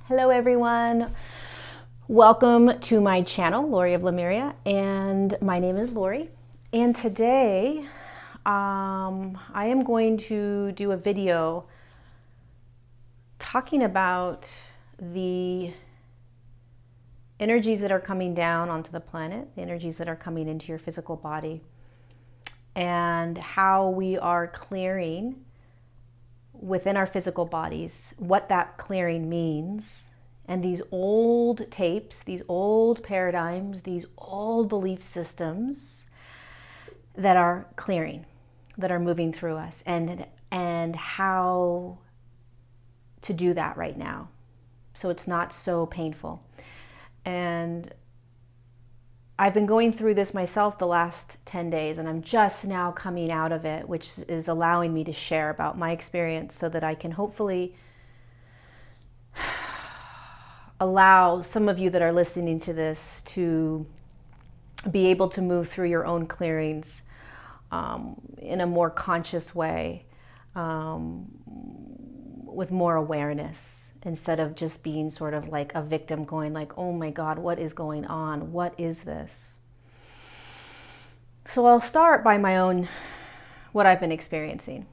Hello everyone, welcome to my channel, Lori of Lemuria, and my name is Lori. And today I am going to do a video talking about the energies that are coming down onto the planet, the energies that are coming into your physical body, and how we are clearing within our physical bodies, what that clearing means, and these old tapes, these old paradigms, these old belief systems that are clearing, that are moving through us, and how to do that right now so it's not so painful. And I've been going through this myself the last 10 days, and I'm just now coming out of it, which is allowing me to share about my experience so that I can hopefully allow some of you that are listening to this to be able to move through your own clearings in a more conscious way, with more awareness, instead of just being sort of like a victim going like, oh my God, what is going on? What is this? So I'll start by what I've been experiencing.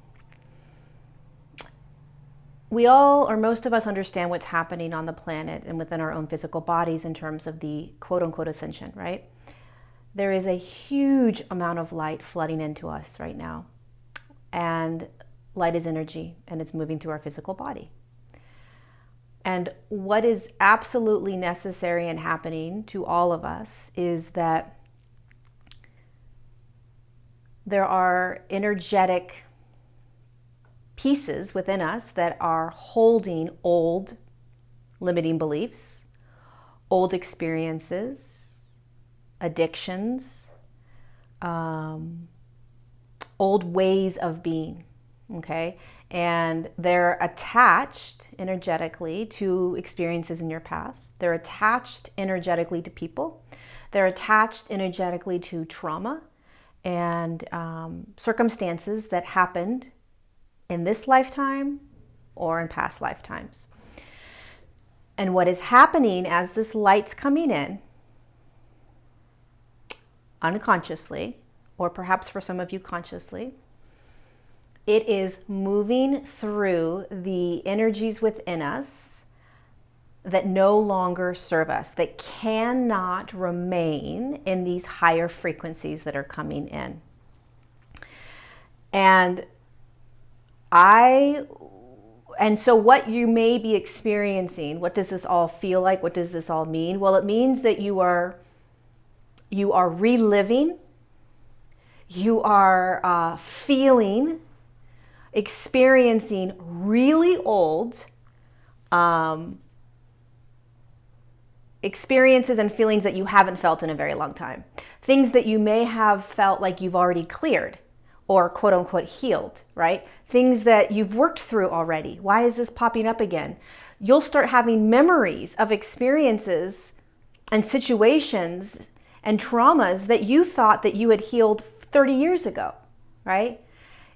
We all, or most of us, understand what's happening on the planet and within our own physical bodies in terms of the quote unquote ascension, right? There is a huge amount of light flooding into us right now. And light is energy, and it's moving through our physical body. And what is absolutely necessary and happening to all of us is that there are energetic pieces within us that are holding old limiting beliefs, old experiences, addictions, old ways of being, okay? And they're attached energetically to experiences in your past. They're attached energetically to people. They're attached energetically to trauma and circumstances that happened in this lifetime or in past lifetimes. And what is happening as this light's coming in, unconsciously, or perhaps for some of you consciously, it is moving through the energies within us that no longer serve us, that cannot remain in these higher frequencies that are coming in. And so what you may be experiencing, what does this all feel like? What does this all mean? Well, it means that you are reliving, you are feeling, experiencing really old experiences and feelings that you haven't felt in a very long time. Things that you may have felt like you've already cleared or quote unquote healed, right? Things that you've worked through already. Why is this popping up again? You'll start having memories of experiences and situations and traumas that you thought that you had healed 30 years ago, right?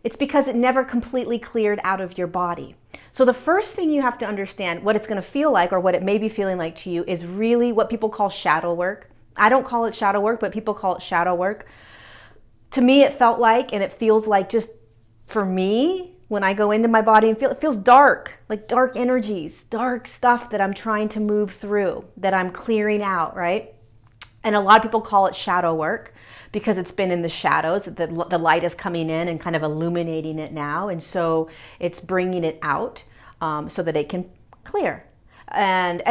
It's because it never completely cleared out of your body. So the first thing you have to understand, what it's going to feel like or what it may be feeling like to you, is really what people call shadow work. I don't call it shadow work, but people call it shadow work. To me, it felt like, and it feels like, just for me, when I go into my body and it feels dark, like dark energies, dark stuff that I'm trying to move through, that I'm clearing out, right? And a lot of people call it shadow work because it's been in the shadows. The light is coming in and kind of illuminating it now. And so it's bringing it out so that it can clear. And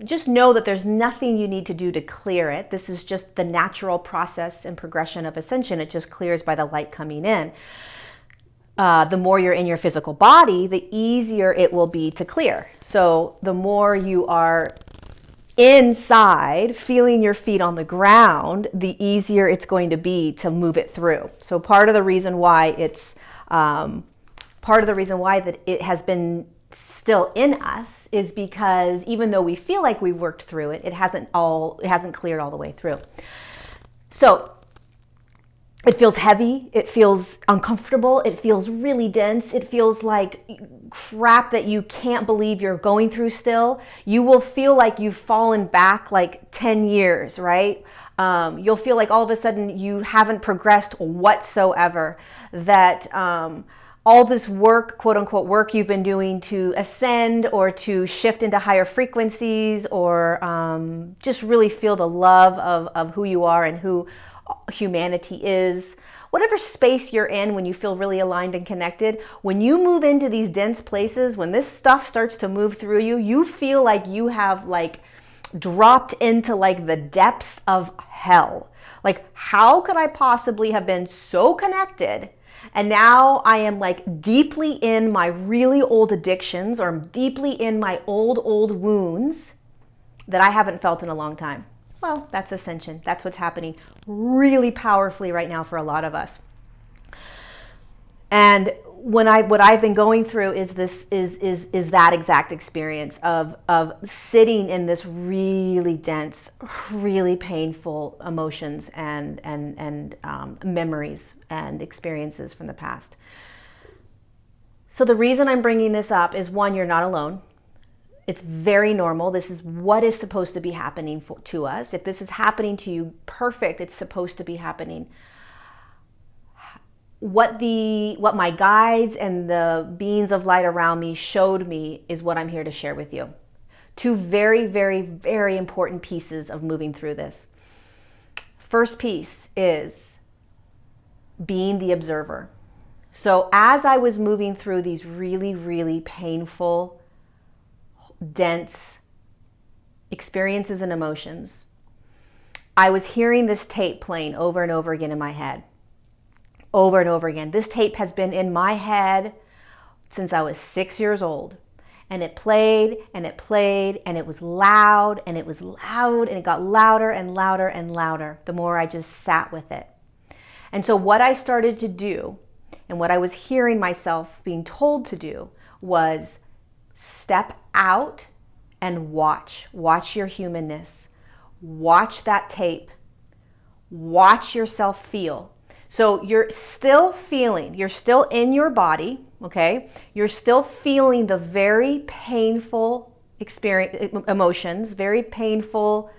just know that there's nothing you need to do to clear it. This is just the natural process and progression of ascension. It just clears by the light coming in. The more you're in your physical body, the easier it will be to clear. So the more you are inside, feeling your feet on the ground, the easier it's going to be to move it through. So part of the reason why that it has been still in us is because even though we feel like we worked through it, it hasn't cleared all the way through. So It feels heavy, it feels uncomfortable, it feels really dense, it feels like crap that you can't believe you're going through still. You will feel like you've fallen back like 10 years, right? You'll feel like all of a sudden you haven't progressed whatsoever, that all this work, quote unquote work you've been doing to ascend or to shift into higher frequencies, or just really feel the love of who you are and who humanity is, whatever space you're in when you feel really aligned and connected, when you move into these dense places, when this stuff starts to move through you, you feel like you have like dropped into like the depths of hell. Like, how could I possibly have been so connected? And now I am like deeply in my really old addictions, or I'm deeply in my old wounds that I haven't felt in a long time. Well, that's ascension. That's what's happening really powerfully right now for a lot of us. And what I've been going through is that exact experience of sitting in this really dense, really painful emotions and memories and experiences from the past. So the reason I'm bringing this up is, one, you're not alone. It's very normal. This is what is supposed to be happening to us. If this is happening to you, perfect. It's supposed to be happening. What my guides and the beings of light around me showed me is what I'm here to share with you. Two very, very, very important pieces of moving through this. First piece is being the observer. So as I was moving through these really, really painful, dense experiences and emotions, I was hearing this tape playing over and over again in my head. Over and over again. This tape has been in my head since I was 6 years old. And it played and it played and it was loud and it was loud and it got louder and louder and louder the more I just sat with it. And so what I started to do, and what I was hearing myself being told to do, was step out and watch. Watch your humanness. Watch that tape. Watch yourself feel. So you're still feeling, you're still in your body, okay? You're still feeling the very painful emotions, very painful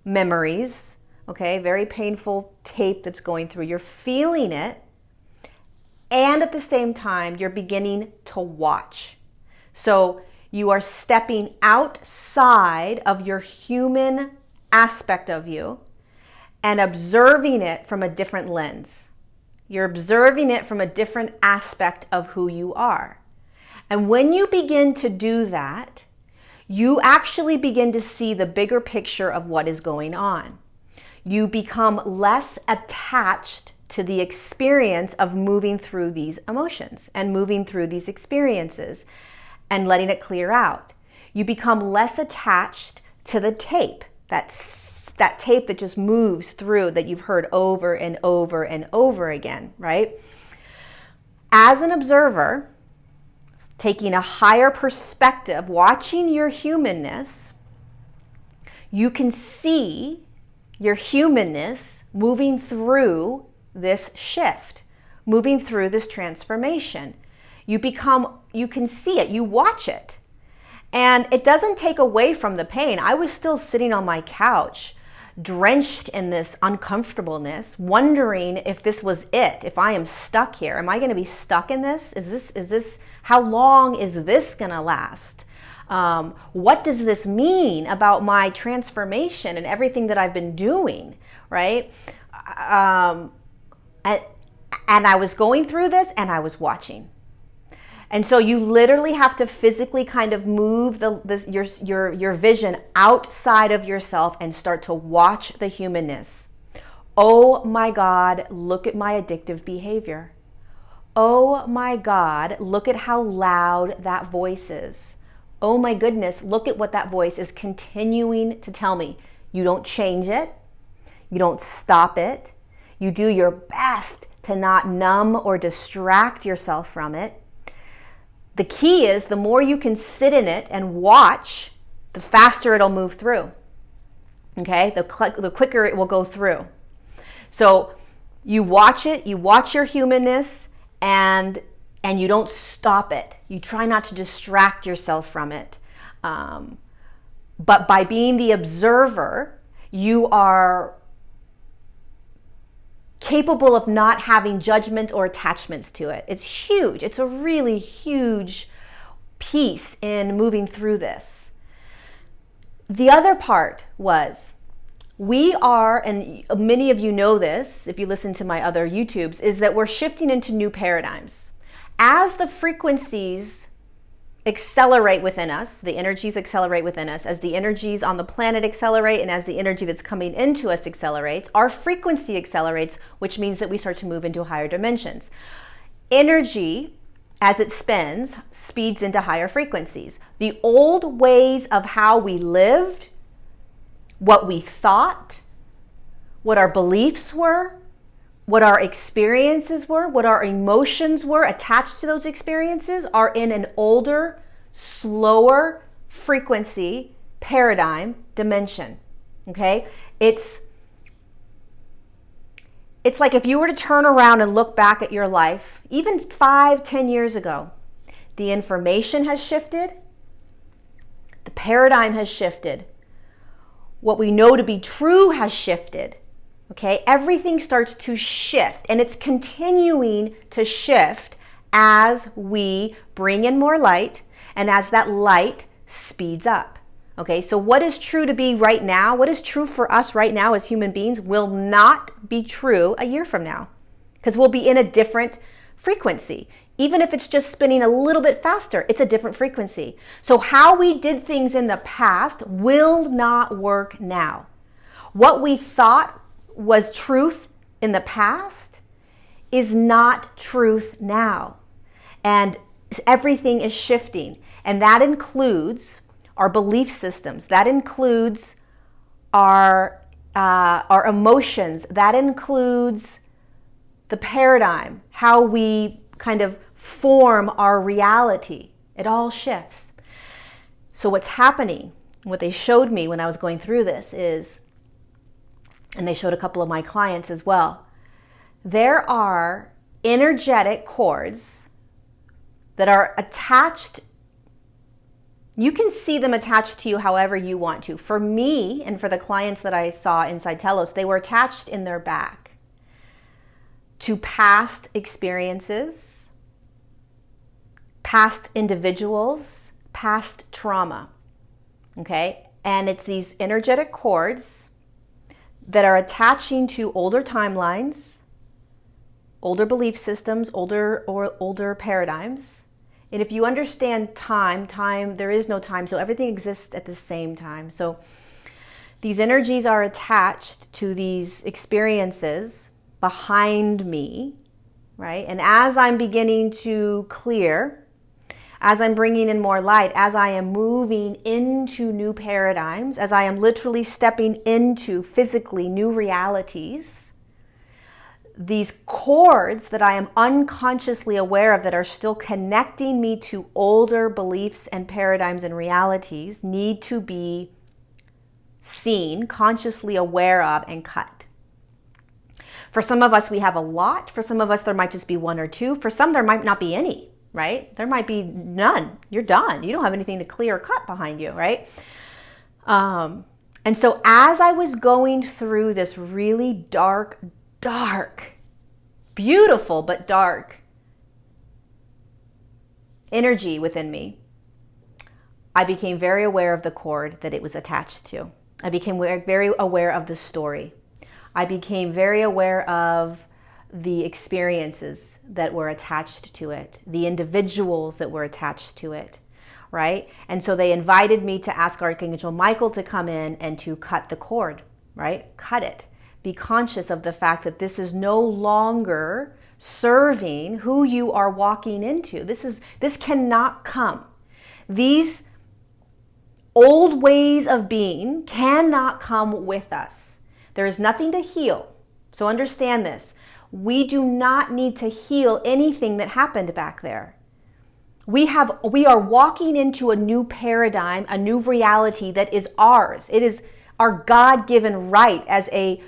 memories, okay? Very painful tape that's going through. You're feeling it, and at the same time, you're beginning to watch. So you are stepping outside of your human aspect of you and observing it from a different lens. You're observing it from a different aspect of who you are. And when you begin to do that, you actually begin to see the bigger picture of what is going on. You become less attached to the experience of moving through these emotions and moving through these experiences and letting it clear out. You become less attached to the tape, that tape that just moves through, that you've heard over and over and over again, right? As an observer, taking a higher perspective, watching your humanness, you can see your humanness moving through this shift, moving through this transformation. You can see it, you watch it. And it doesn't take away from the pain. I was still sitting on my couch, drenched in this uncomfortableness, wondering if this was it, if I am stuck here. Am I going to be stuck in this? Is this, how long is this going to last? What does this mean about my transformation and everything that I've been doing, right? And I was going through this and I was watching. And so you literally have to physically kind of move your vision outside of yourself and start to watch the humanness. Oh my God, look at my addictive behavior. Oh my God, look at how loud that voice is. Oh my goodness, look at what that voice is continuing to tell me. You don't change it. You don't stop it. You do your best to not numb or distract yourself from it. The key is, the more you can sit in it and watch, the faster it'll move through. Okay? The quicker it will go through. So You watch it, you watch your humanness, and you don't stop it. You try not to distract yourself from it. But by being the observer, you are capable of not having judgment or attachments to it. It's huge. It's a really huge piece in moving through this. The other part was, we are, and many of you know this if you listen to my other YouTubes, is that we're shifting into new paradigms. As the frequencies accelerate within us, the energies accelerate within us, as the energies on the planet accelerate, and as the energy that's coming into us accelerates, our frequency accelerates, which means that we start to move into higher dimensions. Energy, as it spins, speeds into higher frequencies. The old ways of how we lived, what we thought, what our beliefs were, what our experiences were, what our emotions were attached to those experiences, are in an older, slower frequency, paradigm, dimension. Okay? It's like if you were to turn around and look back at your life, even 5-10 years ago, the information has shifted, the paradigm has shifted, what we know to be true has shifted. Okay, everything starts to shift, and it's continuing to shift as we bring in more light and as that light speeds up. Okay, so what is true to be right now, what is true for us right now as human beings, will not be true a year from now, because we'll be in a different frequency. Even if it's just spinning a little bit faster, it's a different frequency. So how we did things in the past will not work now. What we thought was truth in the past is not truth now. And everything is shifting. And that includes our belief systems. That includes our emotions. That includes the paradigm, how we kind of form our reality. It all shifts. So what's happening, what they showed me when I was going through this is, and they showed a couple of my clients as well, there are energetic cords that are attached. You can see them attached to you however you want to. For me, and for the clients that I saw inside Telos, they were attached in their back to past experiences, past individuals, past trauma. Okay? And it's these energetic cords that are attaching to older timelines, older belief systems, older paradigms. And if you understand time, there is no time, so everything exists at the same time. So these energies are attached to these experiences behind me, right? And as I'm beginning to clear, as I'm bringing in more light, as I am moving into new paradigms, as I am literally stepping into physically new realities, these cords that I am unconsciously aware of that are still connecting me to older beliefs and paradigms and realities need to be seen, consciously aware of, and cut. For some of us, we have a lot. For some of us, there might just be one or two. For some, there might not be any. Right? There might be none. You're done. You don't have anything to clear or cut behind you, right? And so as I was going through this really dark, beautiful but dark energy within me, I became very aware of the cord that it was attached to. I became very aware of the story. I became very aware of the experiences that were attached to it, the individuals that were attached to it, right? And so they invited me to ask Archangel Michael to come in and to cut the cord, right? Cut it. Be conscious of the fact that this is no longer serving who you are walking into. This cannot come. These old ways of being cannot come with us. There is nothing to heal. So understand this. We do not need to heal anything that happened back there. We are walking into a new paradigm, a new reality that is ours. It is our God-given right as a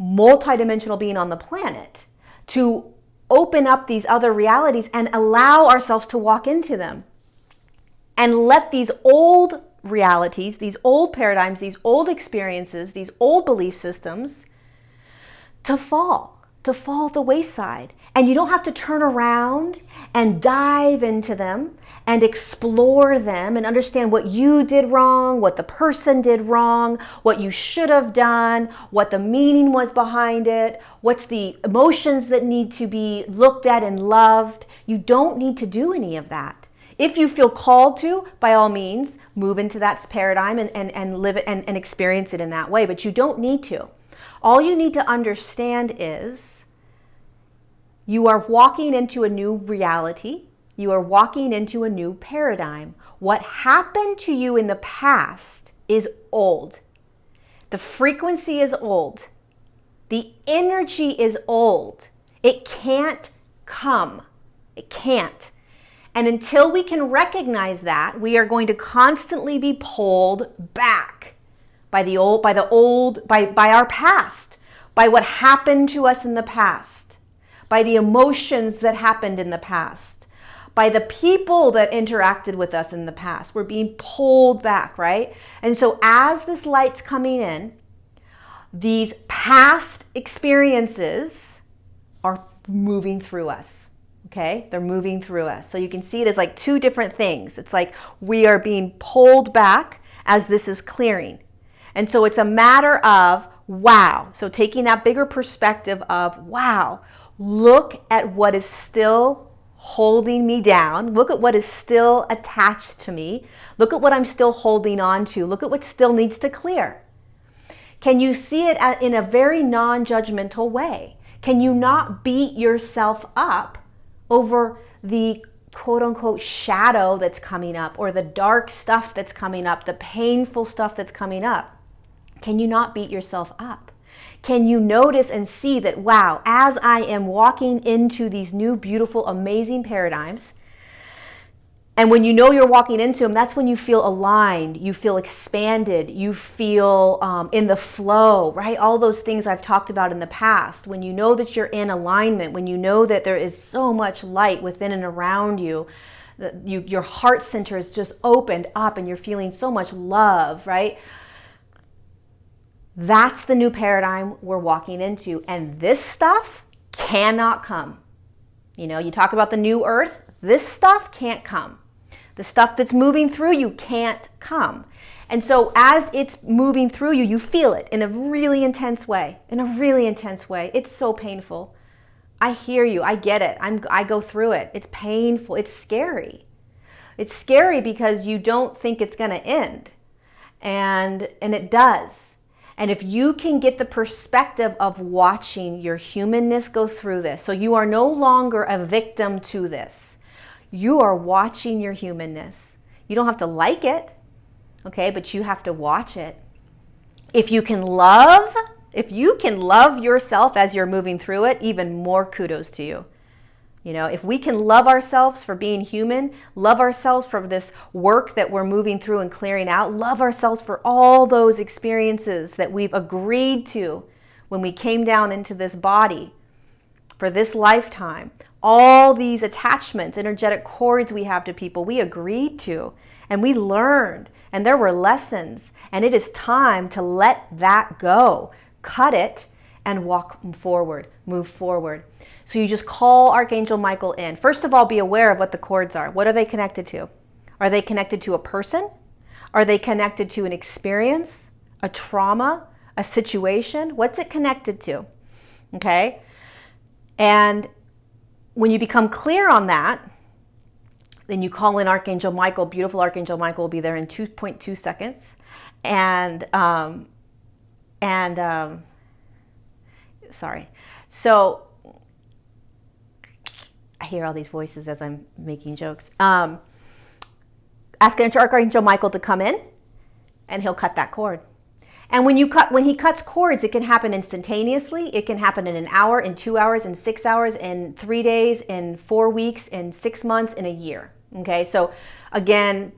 multidimensional being on the planet to open up these other realities and allow ourselves to walk into them and let these old realities, these old paradigms, these old experiences, these old belief systems to fall at the wayside. And you don't have to turn around and dive into them and explore them and understand what you did wrong, what the person did wrong, what you should have done, what the meaning was behind it, what's the emotions that need to be looked at and loved. You don't need to do any of that. If you feel called to, by all means, move into that paradigm and live it and experience it in that way, but you don't need to. All you need to understand is you are walking into a new reality. You are walking into a new paradigm. What happened to you in the past is old. The frequency is old. The energy is old. It can't come. It can't. And until we can recognize that, we are going to constantly be pulled back by our past, by what happened to us in the past, by the emotions that happened in the past, by the people that interacted with us in the past. We're being pulled back, right? And so as this light's coming in, these past experiences are moving through us. Okay, they're moving through us. So you can see it as like two different things. It's like we are being pulled back as this is clearing. And so it's a matter of, wow. So taking that bigger perspective of, wow, look at what is still holding me down. Look at what is still attached to me. Look at what I'm still holding on to. Look at what still needs to clear. Can you see it in a very non-judgmental way? Can you not beat yourself up over the quote-unquote shadow that's coming up, or the dark stuff that's coming up, the painful stuff that's coming up? Can you not beat yourself up? Can you notice and see that, wow, as I am walking into these new, beautiful, amazing paradigms, and when you know you're walking into them, that's when you feel aligned, you feel expanded, you feel in the flow, right? All those things I've talked about in the past. When you know that you're in alignment, when you know that there is so much light within and around you, that your heart center is just opened up and you're feeling so much love, right? That's the new paradigm we're walking into. And this stuff cannot come. You know, you talk about the new earth, this stuff can't come. The stuff that's moving through you can't come. And so as it's moving through you, you feel it in a really intense way, It's so painful. I hear you. I get it. I go through it. It's painful. It's scary. It's scary because you don't think it's going to end. And it does. And if you can get the perspective of watching your humanness go through this, so you are no longer a victim to this. You are watching your humanness. You don't have to like it, okay, but you have to watch it. If you can love yourself as you're moving through it, even more kudos to you. You know, if we can love ourselves for being human, love ourselves for this work that we're moving through and clearing out, love ourselves for all those experiences that we've agreed to when we came down into this body for this lifetime, all these attachments, energetic cords we have to people, we agreed to and we learned, and there were lessons, and it is time to let that go, cut it, and walk forward, move forward. So you just call Archangel Michael in. First of all, be aware of what the cords are. What are they connected to? Are they connected to a person? Are they connected to an experience, a trauma, a situation? What's it connected to? Okay? And when you become clear on that, then you call in Archangel Michael. Beautiful Archangel Michael will be there in 2.2 seconds. Sorry. So I hear all these voices as I'm making jokes. Ask Archangel Michael to come in, and he'll cut that cord. And when he cuts cords, it can happen instantaneously. It can happen in an hour, in 2 hours, in 6 hours, in 3 days, in 4 weeks, in 6 months, in a year. Okay, so again,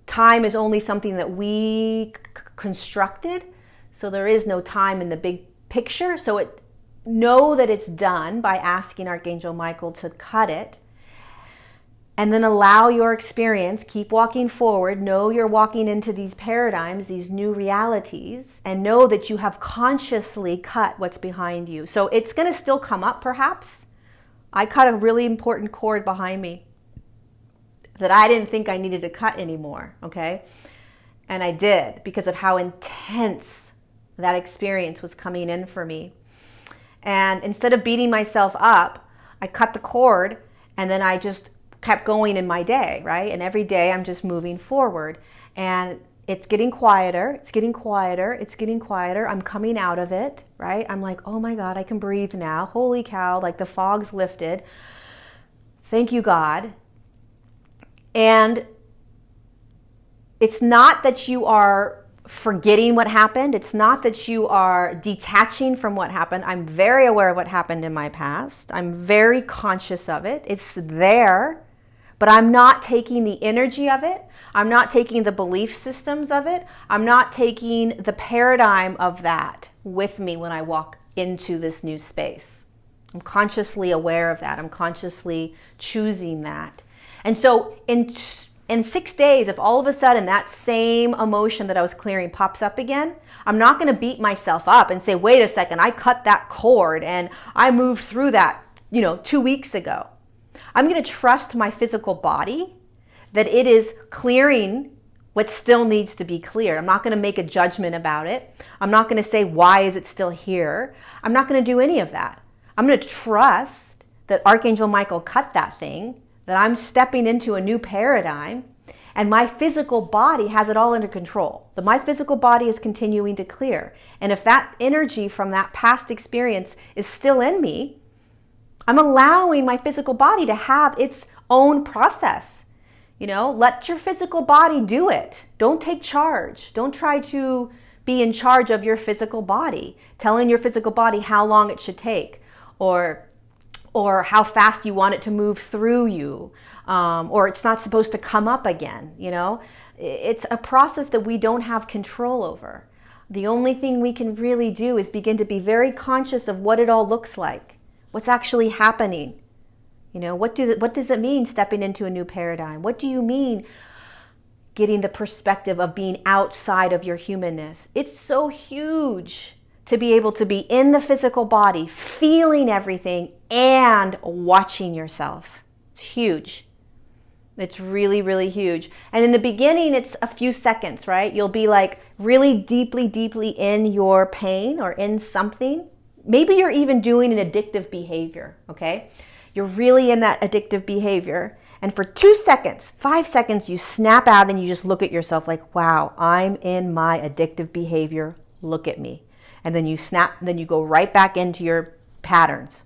time is only something that we constructed. So there is no time in the big picture. So know that it's done by asking Archangel Michael to cut it. And then allow your experience, keep walking forward, know you're walking into these paradigms, these new realities, and know that you have consciously cut what's behind you. So it's going to still come up perhaps. I cut a really important cord behind me that I didn't think I needed to cut anymore, okay? And I did because of how intense that experience was coming in for me. And instead of beating myself up, I cut the cord and then I just kept going in my day, right? And every day I'm just moving forward and it's getting quieter, it's getting quieter, it's getting quieter. I'm coming out of it, right? I'm like, oh my God, I can breathe now. Holy cow, like the fog's lifted. Thank you, God. And it's not that you are forgetting what happened. It's not that you are detaching from what happened. I'm very aware of what happened in my past. I'm very conscious of it. It's there. But I'm not taking the energy of it. I'm not taking the belief systems of it. I'm not taking the paradigm of that with me when I walk into this new space. I'm consciously aware of that. I'm consciously choosing that. And so in 6 days, if all of a sudden that same emotion that I was clearing pops up again, I'm not going to beat myself up and say, wait a second, I cut that cord and I moved through that, 2 weeks ago. I'm going to trust my physical body that it is clearing what still needs to be cleared. I'm not going to make a judgment about it. I'm not going to say, why is it still here? I'm not going to do any of that. I'm going to trust that Archangel Michael cut that thing, that I'm stepping into a new paradigm, and my physical body has it all under control. That my physical body is continuing to clear. And if that energy from that past experience is still in me, I'm allowing my physical body to have its own process. Let your physical body do it. Don't take charge. Don't try to be in charge of your physical body, telling your physical body how long it should take or how fast you want it to move through you, or it's not supposed to come up again. It's a process that we don't have control over. The only thing we can really do is begin to be very conscious of what it all looks like. What's actually happening? What does it mean stepping into a new paradigm? What do you mean getting the perspective of being outside of your humanness? It's so huge to be able to be in the physical body, feeling everything and watching yourself. It's huge. It's really, really huge. And in the beginning, it's a few seconds, right? You'll be like really deeply, deeply in your pain or in something. Maybe you're even doing an addictive behavior, okay? You're really in that addictive behavior. And for 2 seconds, 5 seconds, you snap out and you just look at yourself like, wow, I'm in my addictive behavior. Look at me. And then you snap, then you go right back into your patterns.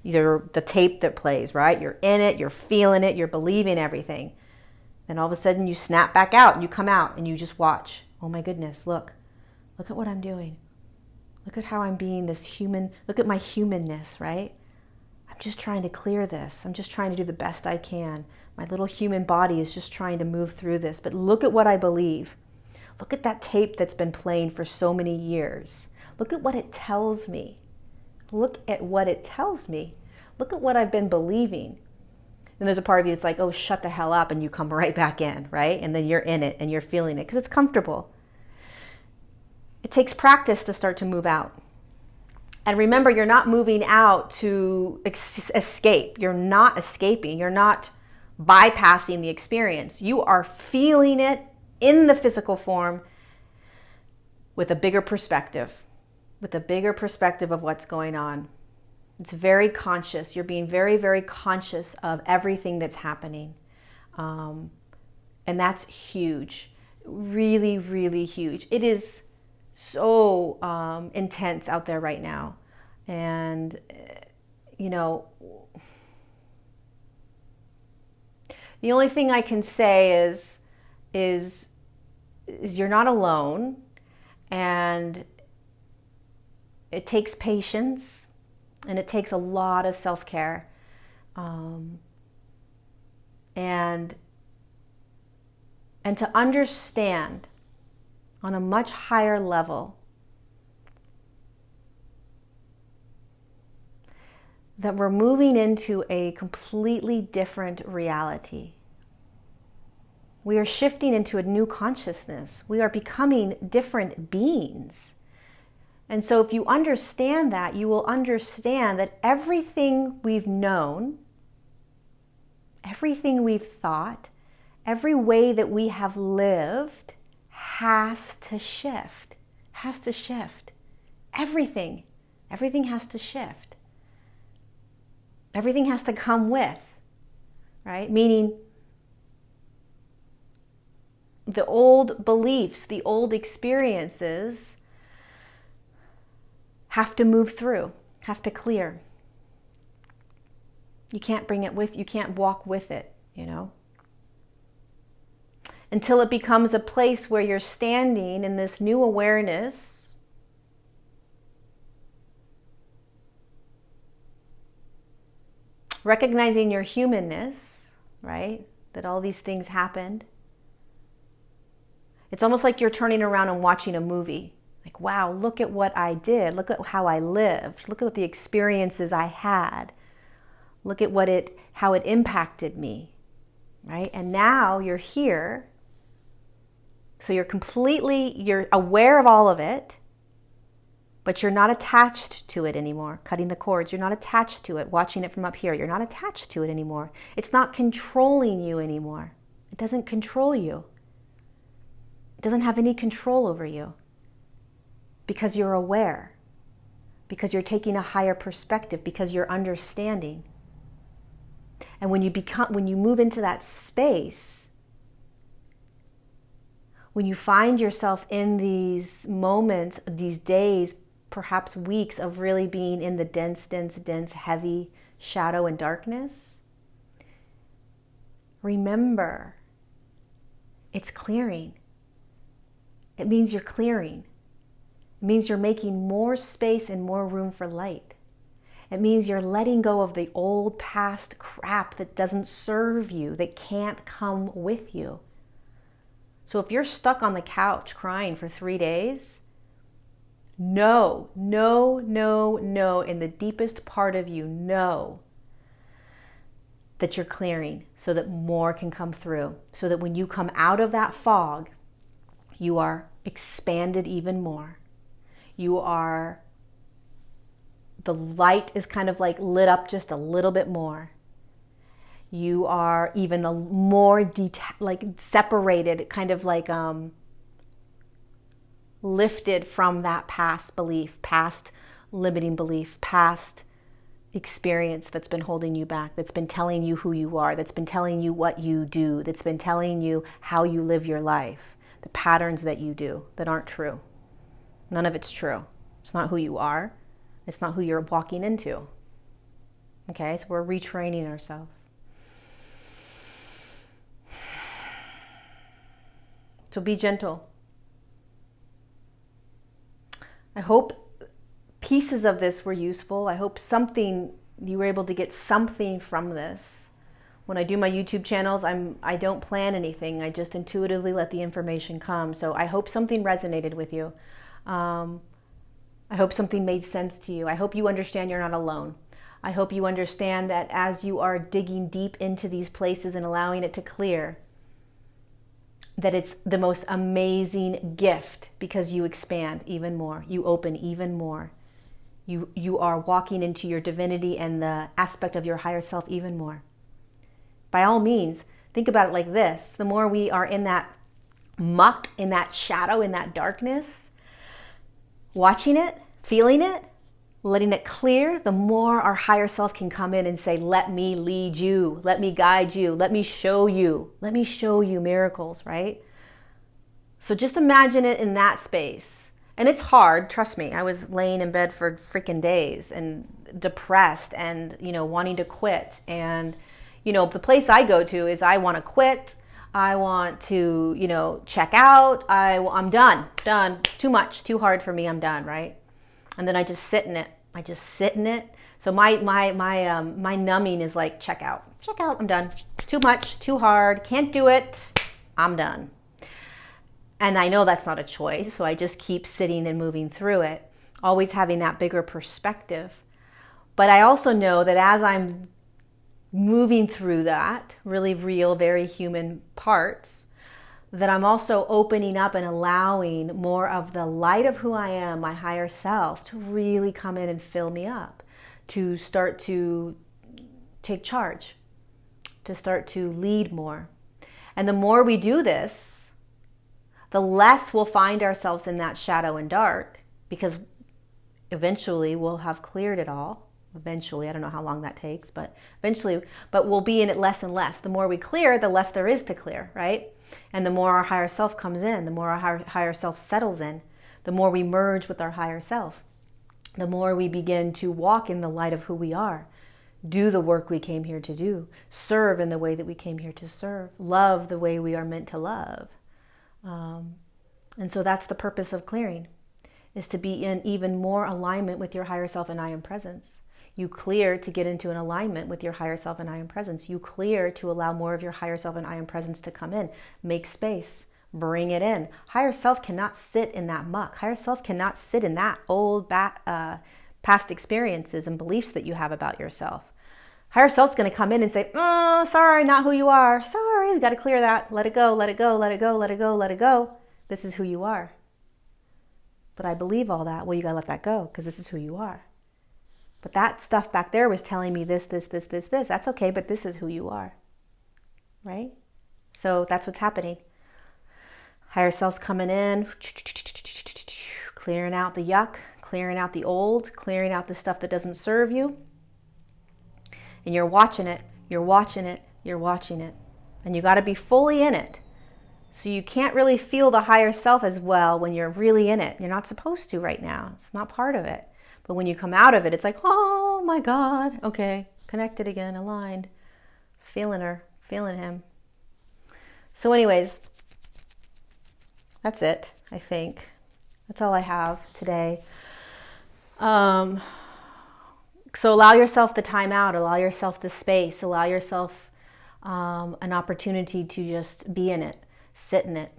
Either the tape that plays, right? You're in it, you're feeling it, you're believing everything. Then all of a sudden you snap back out and you come out and you just watch. Oh my goodness, look at what I'm doing. Look at how I'm being this human. Look at my humanness, right? I'm just trying to clear this. I'm just trying to do the best I can. My little human body is just trying to move through this. But look at what I believe. Look at that tape that's been playing for so many years. Look at what it tells me. Look at what it tells me. Look at what I've been believing. And there's a part of you that's like, oh, shut the hell up, and you come right back in, right? And then you're in it and you're feeling it because it's comfortable. It takes practice to start to move out. And remember, you're not moving out to escape. You're not escaping. You're not bypassing the experience. You are feeling it in the physical form with a bigger perspective of what's going on. It's very conscious. You're being very, very conscious of everything that's happening. And that's huge. Really, really huge. It is so intense out there right now. And, the only thing I can say is you're not alone, and it takes patience, and it takes a lot of self-care, and to understand on a much higher level that we're moving into a completely different reality. We are shifting into a new consciousness. We are becoming different beings. And so if you understand that, you will understand that everything we've known, everything we've thought, every way that we have lived has to shift, has to shift. Everything has to shift. Everything has to come with, right? Meaning the old beliefs, the old experiences have to move through, have to clear. You can't bring it with, you can't walk with it, you know? Until it becomes a place where you're standing in this new awareness, recognizing your humanness, right? That all these things happened. It's almost like you're turning around and watching a movie. Like, wow, look at what I did. Look at how I lived. Look at the experiences I had. Look at how it impacted me, right? And now you're here. So you're aware of all of it, but you're not attached to it anymore. Cutting the cords, you're not attached to it. Watching it from up here, you're not attached to it anymore. It's not controlling you anymore. It doesn't control you. It doesn't have any control over you because you're aware, because you're taking a higher perspective, because you're understanding. And when you move into that space, when you find yourself in these moments, these days, perhaps weeks of really being in the dense, heavy shadow and darkness, remember, it's clearing. It means you're clearing. It means you're making more space and more room for light. It means you're letting go of the old past crap that doesn't serve you, that can't come with you. So if you're stuck on the couch crying for 3 days, no, in the deepest part of you, know that you're clearing so that more can come through. So that when you come out of that fog, you are expanded even more. The light is kind of like lit up just a little bit more. You are even a more separated, kind of like lifted from that past belief, past limiting belief, past experience that's been holding you back, that's been telling you who you are, that's been telling you what you do, that's been telling you how you live your life, the patterns that you do that aren't true. None of it's true. It's not who you are. It's not who you're walking into. Okay, so we're retraining ourselves. So be gentle. I hope pieces of this were useful. I hope you were able to get something from this. When I do my YouTube channels, I don't plan anything. I just intuitively let the information come. So I hope something resonated with you. I hope something made sense to you. I hope you understand you're not alone. I hope you understand that as you are digging deep into these places and allowing it to clear, that it's the most amazing gift because you expand even more. You open even more. You are walking into your divinity and the aspect of your higher self even more. By all means, think about it like this. The more we are in that muck, in that shadow, in that darkness, watching it, feeling it, letting it clear, the more our higher self can come in and say, let me lead you, let me guide you, let me show you miracles, right? So just imagine it in that space. And it's hard, trust me. I was laying in bed for freaking days and depressed and, wanting to quit. And, the place I go to is I want to quit. I want to, check out. I'm done. It's too much, too hard for me. I'm done, right? And then I just sit in it. So my numbing is like, check out, I'm done. Too much, too hard, can't do it, I'm done. And I know that's not a choice, so I just keep sitting and moving through it, always having that bigger perspective. But I also know that as I'm moving through that really real, very human parts, that I'm also opening up and allowing more of the light of who I am, my higher self, to really come in and fill me up, to start to take charge, to start to lead more. And the more we do this, the less we'll find ourselves in that shadow and dark, because eventually we'll have cleared it all. Eventually, I don't know how long that takes, but eventually, but we'll be in it less and less. The more we clear, the less there is to clear, right? And the more our higher self comes in, the more our higher self settles in, the more we merge with our higher self, the more we begin to walk in the light of who we are, do the work we came here to do, serve in the way that we came here to serve, love the way we are meant to love. And so that's the purpose of clearing, is to be in even more alignment with your higher self and I am presence. You clear to get into an alignment with your higher self and I am presence. You clear to allow more of your higher self and I am presence to come in. Make space. Bring it in. Higher self cannot sit in that muck. Higher self cannot sit in that old past experiences and beliefs that you have about yourself. Higher self's going to come in and say, oh, sorry, not who you are. Sorry, we got to clear that. Let it go, let it go, let it go, let it go, let it go. This is who you are. But I believe all that. Well, you got to let that go because this is who you are. But that stuff back there was telling me this. That's okay, but this is who you are, right? So that's what's happening. Higher self's coming in, clearing out the yuck, clearing out the old, clearing out the stuff that doesn't serve you. And you're watching it, you're watching it, you're watching it. And you got to be fully in it. So you can't really feel the higher self as well when you're really in it. You're not supposed to right now. It's not part of it. But when you come out of it, it's like, oh my God, okay, connected again, aligned, feeling her, feeling him. So anyways, that's it, I think. That's all I have today. So allow yourself the time out, allow yourself the space, allow yourself an opportunity to just be in it, sit in it,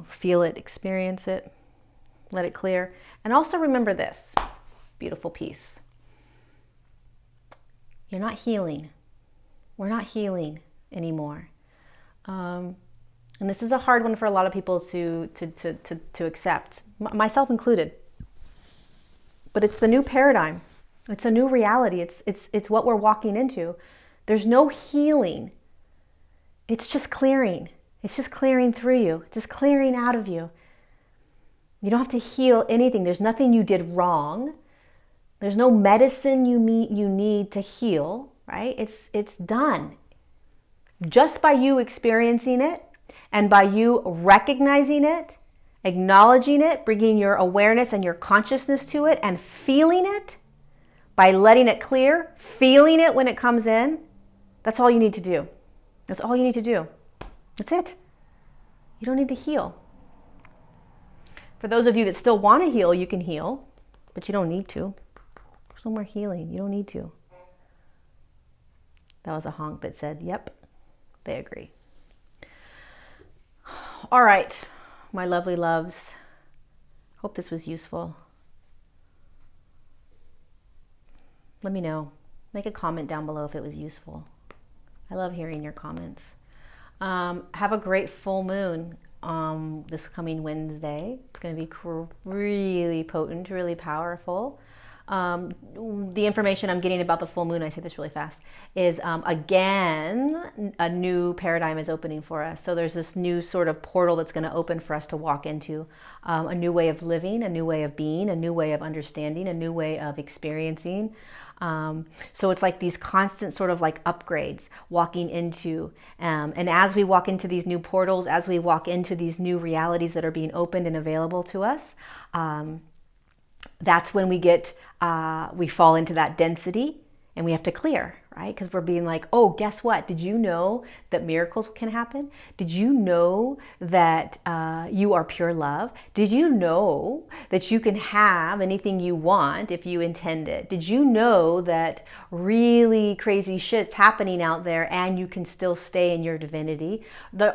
feel it, experience it, let it clear. And also remember this beautiful piece. You're not healing. We're not healing anymore. And this is a hard one for a lot of people to accept, myself included. But it's the new paradigm. It's a new reality. It's what we're walking into. There's no healing. It's just clearing. It's just clearing through you. It's just clearing out of you. You don't have to heal anything. There's nothing you did wrong. There's no medicine you need to heal, right? It's done. Just by you experiencing it and by you recognizing it, acknowledging it, bringing your awareness and your consciousness to it and feeling it, by letting it clear, feeling it when it comes in, that's all you need to do. That's all you need to do. That's it. You don't need to heal. For those of you that still want to heal, you can heal, but you don't need to. There's no more healing. You don't need to. That was a honk that said, yep, they agree. All right, my lovely loves. Hope this was useful. Let me know. Make a comment down below if it was useful. I love hearing your comments. Have a great full moon this coming Wednesday. It's going to be really potent, really powerful. The information I'm getting about the full moon, I say this really fast, is again, a new paradigm is opening for us. So there's this new sort of portal that's going to open for us to walk into, a new way of living, a new way of being, a new way of understanding, a new way of experiencing. So it's like these constant sort of like upgrades walking into, and as we walk into these new portals, as we walk into these new realities that are being opened and available to us, that's when we fall into that density and we have to clear, right? Because we're being like, oh, guess what? Did you know that miracles can happen? Did you know that you are pure love? Did you know that you can have anything you want if you intend it? Did you know that really crazy shit's happening out there and you can still stay in your divinity?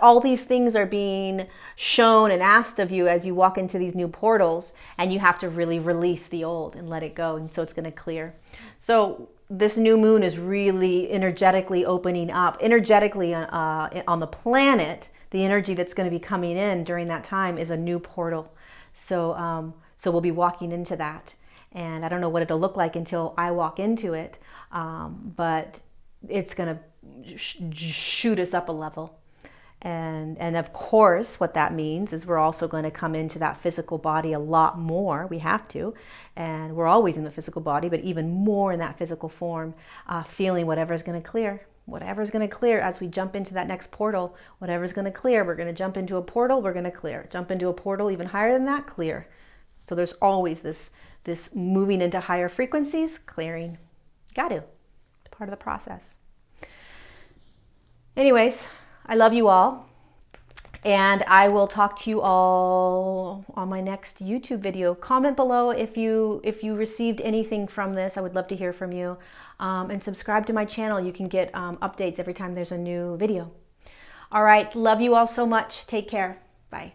All these things are being shown and asked of you as you walk into these new portals, and you have to really release the old and let it go. And so it's going to clear. So this new moon is really energetically opening up, energetically on the planet. The energy that's going to be coming in during that time is a new portal. So we'll be walking into that. And I don't know what it'll look like until I walk into it, but it's going to shoot us up a level. And of course, what that means is we're also going to come into that physical body a lot more. We have to. And we're always in the physical body, but even more in that physical form, feeling whatever's going to clear. Whatever's going to clear as we jump into that next portal. Whatever's going to clear, we're going to jump into a portal, we're going to clear. Jump into a portal even higher than that, clear. So there's always this moving into higher frequencies, clearing. Got to. It's part of the process. Anyways, I love you all, and I will talk to you all on my next YouTube video. Comment below if you received anything from this. I would love to hear from you. And subscribe to my channel. You can get updates every time there's a new video. All right, love you all so much. Take care. Bye.